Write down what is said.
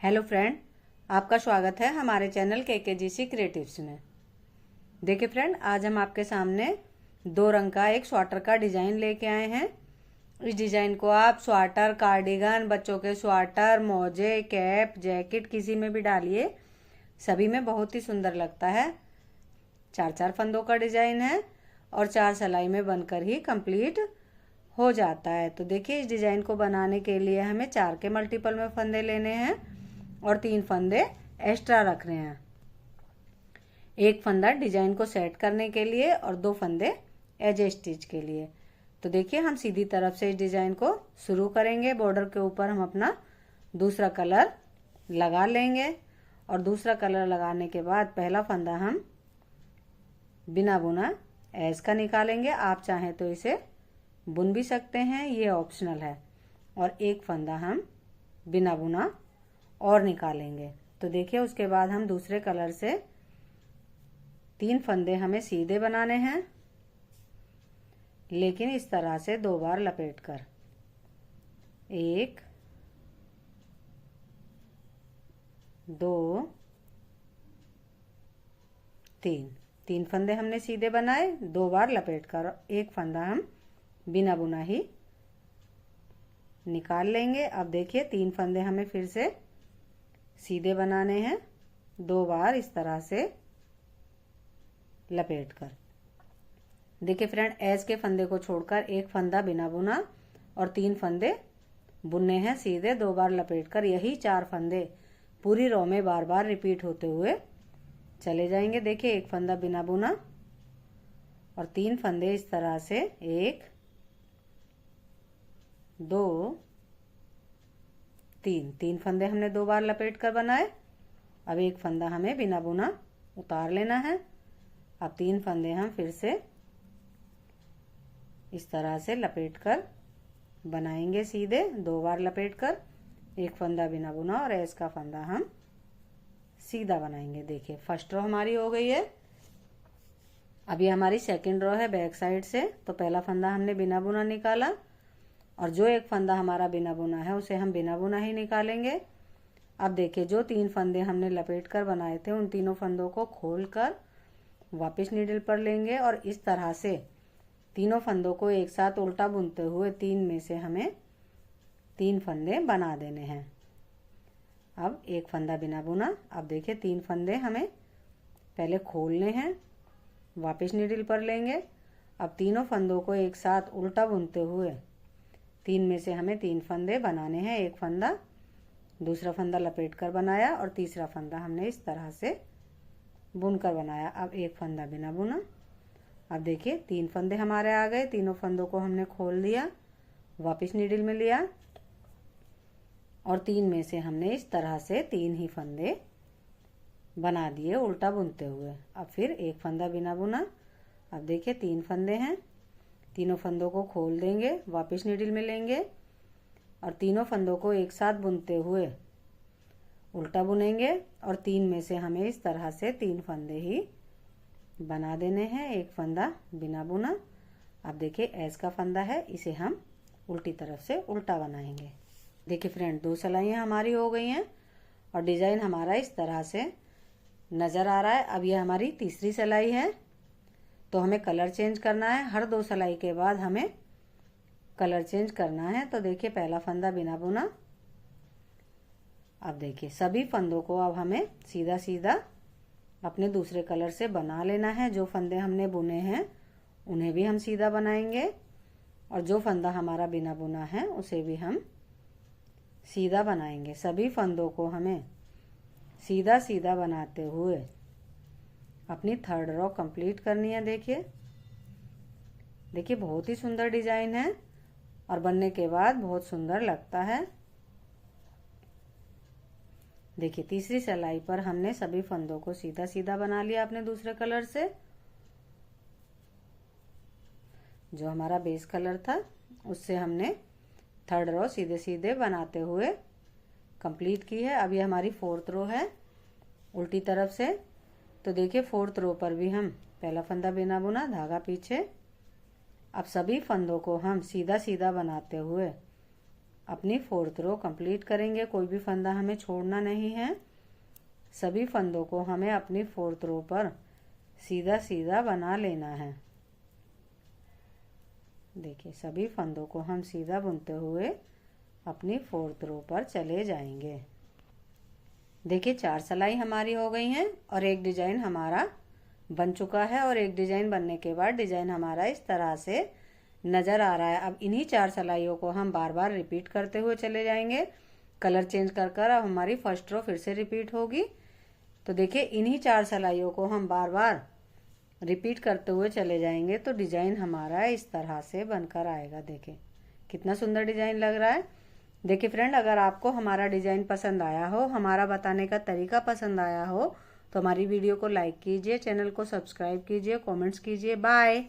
Hello friend, आपका स्वागत है हमारे चैनल KKGC क्रिएटिव्स में। देखिए फ्रेंड, आज हम आपके सामने 2 रंग का एक स्वेटर का डिज़ाइन लेके आए हैं। इस डिज़ाइन को आप स्वेटर, कार्डिगन, बच्चों के स्वेटर, मोजे, कैप, जैकेट किसी में भी डालिए, सभी में बहुत ही सुंदर लगता है। 4-4 फंदों का डिज़ाइन है और 4 सिलाई में बनकर ही कंप्लीट हो जाता है। तो देखिए, इस डिज़ाइन को बनाने के लिए हमें 4 के मल्टीपल में फंदे लेने हैं और 3 फंदे एक्स्ट्रा रख रहे हैं। एक फंदा डिजाइन को सेट करने के लिए और 2 फंदे एज स्टिच के लिए। तो देखिए, हम सीधी तरफ से इस डिजाइन को शुरू करेंगे। बॉर्डर के ऊपर हम अपना दूसरा कलर लगा लेंगे और दूसरा कलर लगाने के बाद पहला फंदा हम बिना बुना एज का निकालेंगे। आप चाहें तो इसे बुन भी सकते हैं, ये ऑप्शनल है। और एक फंदा हम बिना बुना और निकालेंगे। तो देखिए, उसके बाद हम दूसरे कलर से 3 फंदे हमें सीधे बनाने हैं, लेकिन इस तरह से 2 बार लपेटकर। 1 2 3 फंदे हमने सीधे बनाए, 2 बार लपेटकर। एक फंदा हम बिना बुना ही निकाल लेंगे। अब देखिए, 3 फंदे हमें फिर से सीधे बनाने हैं, 2 बार इस तरह से लपेटकर। देखिए फ्रेंड, एज के फंदे को छोड़कर एक फंदा बिना बुना और 3 फंदे बुनने हैं सीधे, 2 बार लपेटकर। यही 4 फंदे पूरी रो में बार बार रिपीट होते हुए चले जाएंगे। देखिए, एक फंदा बिना बुना और 3 फंदे इस तरह से, 1 2 3 फंदे हमने 2 बार लपेट कर बनाए। अब एक फंदा हमें बिना बुना उतार लेना है। अब 3 फंदे हम फिर से इस तरह से लपेट कर बनाएंगे सीधे, 2 बार लपेट कर। एक फंदा बिना बुना और एज का फंदा हम सीधा बनाएंगे। देखिए, फर्स्ट रो हमारी हो गई है। अब ये हमारी सेकंड रो है बैक साइड से। तो पहला फंदा हमने बिना बुना निकाला और जो एक फंदा हमारा बिना बुना है उसे हम बिना बुना ही निकालेंगे। अब देखिए, जो 3 फंदे हमने लपेट कर बनाए थे, उन तीनों फंदों को खोलकर वापस नीडल पर लेंगे और इस तरह से तीनों फंदों को एक साथ उल्टा बुनते हुए 3 में से हमें 3 फंदे बना देने हैं। अब एक फंदा बिना बुना। अब देखिए, 3 फंदे हमें पहले खोलने हैं, वापस नीडल पर लेंगे। अब तीनों फंदों को एक साथ उल्टा बुनते हुए 3 में से हमें 3 फंदे बनाने हैं। एक फंदा, दूसरा फंदा लपेट कर बनाया और तीसरा फंदा हमने इस तरह से बुनकर बनाया। अब एक फंदा बिना बुना। अब देखिए, 3 फंदे हमारे आ गए। तीनों फंदों को हमने खोल दिया, वापस नीडल में लिया और 3 में से हमने इस तरह से 3 ही फंदे बना दिए उल्टा बुनते हुए। अब फिर एक फंदा बिना बुना। अब देखिए, 3 फंदे हैं, तीनों फंदों को खोल देंगे, वापस नीडल में लेंगे और तीनों फंदों को एक साथ बुनते हुए उल्टा बुनेंगे और 3 में से हमें इस तरह से 3 फंदे ही बना देने हैं। एक फंदा बिना बुना। अब देखिए, एज का फंदा है, इसे हम उल्टी तरफ से उल्टा बनाएंगे। देखिए फ्रेंड, 2 सिलाइयाँ हमारी हो गई हैं और डिजाइन हमारा इस तरह से नजर आ रहा है। अब ये हमारी तीसरी सिलाई है, तो हमें कलर चेंज करना है। हर 2 सिलाई के बाद हमें कलर चेंज करना है। तो देखिए, पहला फंदा बिना बुना। अब देखिए, सभी फंदों को अब हमें सीधा सीधा अपने दूसरे कलर से बना लेना है। जो फंदे हमने बुने हैं उन्हें भी हम सीधा बनाएंगे और जो फंदा हमारा बिना बुना है उसे भी हम सीधा बनाएंगे। सभी फंदों को हमें सीधा सीधा बनाते हुए अपनी 3rd रो कंप्लीट करनी है। देखिए देखिए, बहुत ही सुंदर डिजाइन है और बनने के बाद बहुत सुंदर लगता है। देखिए, तीसरी सिलाई पर हमने सभी फंदों को सीधा सीधा बना लिया अपने दूसरे कलर से। जो हमारा बेस कलर था उससे हमने 3rd रो सीधे सीधे बनाते हुए कंप्लीट की है। अब ये हमारी 4th रो है उल्टी तरफ से। तो देखिए, 4th रो पर भी हम पहला फंदा बिना बुना, धागा पीछे। अब सभी फंदों को हम सीधा सीधा बनाते हुए अपनी 4th रो कंप्लीट करेंगे। कोई भी फंदा हमें छोड़ना नहीं है। सभी फंदों को हमें अपनी 4th रो पर सीधा सीधा बना लेना है। देखिए सभी फंदों को हम सीधा बुनते हुए अपनी 4th रो पर चले जाएंगे। देखिए 4 सिलाई हमारी हो गई हैं और एक डिजाइन हमारा बन चुका है। और एक डिजाइन बनने के बाद डिजाइन हमारा इस तरह से नजर आ रहा है। अब इन्हीं 4 सिलाइयों को हम बार बार रिपीट करते हुए चले जाएंगे। कलर चेंज कर कर अब हमारी फर्स्ट रो फिर से रिपीट होगी। तो देखिए इन्हीं 4 सिलाइयों को हम बार बार रिपीट करते हुए चले जाएंगे तो डिजाइन हमारा इस तरह से बनकर आएगा। देखिए कितना सुंदर डिजाइन लग रहा है। देखिए फ्रेंड, अगर आपको हमारा डिजाइन पसंद आया हो, हमारा बताने का तरीका पसंद आया हो तो हमारी वीडियो को लाइक कीजिए, चैनल को सब्सक्राइब कीजिए, कमेंट्स कीजिए। बाय।